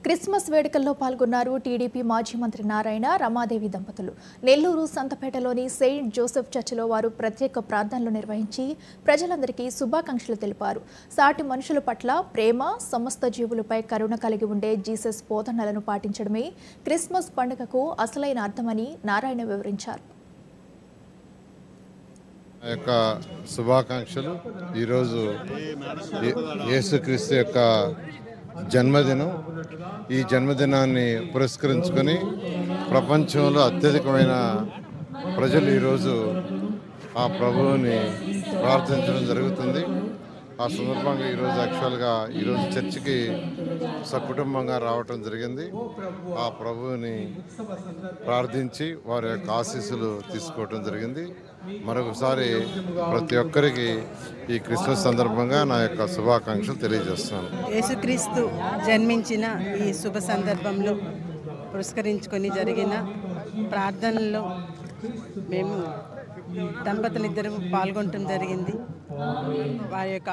Christmas వేడుకల్లో పాల్గొన్నారు TDP మాజీ మంత్రి నారాయణ, రమాదేవి దంపతులు. నెల్లూరు సంతపేటలోని సెయింట్ జోసెఫ్ చర్చిలో వారు ప్రత్యేక ప్రార్థనలు నిర్వహించి ప్రజలందరికీ శుభాకాంక్షలు తెలిపారు. సాటి మనుషుల పట్ల ప్రేమ, సమస్త జీవులపై కరుణ కలిగి ఉండే జీసస్ బోధనలను పాటించడమే క్రిస్మస్ పండుగకు అసలైన అర్థమని నారాయణ వివరించారు. యొక్క శుభాకాంక్షలు. ఈరోజు యేసుక్రీస్తు యొక్క జన్మదినం. ఈ జన్మదినాన్ని పురస్కరించుకొని ప్రపంచంలో అత్యధికమైన ప్రజలు ఈరోజు ఆ ప్రభువుని ప్రార్థించడం జరుగుతుంది. ఆ సందర్భంగా ఈరోజు యాక్చువల్గా ఈరోజు చర్చికి సకుటుంబంగా రావటం జరిగింది. ఆ ప్రభువుని ప్రార్థించి వారి యొక్క ఆశీస్సులు తీసుకోవటం జరిగింది. మరొకసారి ప్రతి ఒక్కరికి ఈ క్రిస్మస్ సందర్భంగా నా యొక్క శుభాకాంక్షలు తెలియజేస్తున్నాను. యేసుక్రీస్తు జన్మించిన ఈ శుభ సందర్భంలో పురస్కరించుకొని జరిగిన ప్రార్థనలో మేము దంపతులిద్దరూ పాల్గొనటం జరిగింది. వారి యొక్క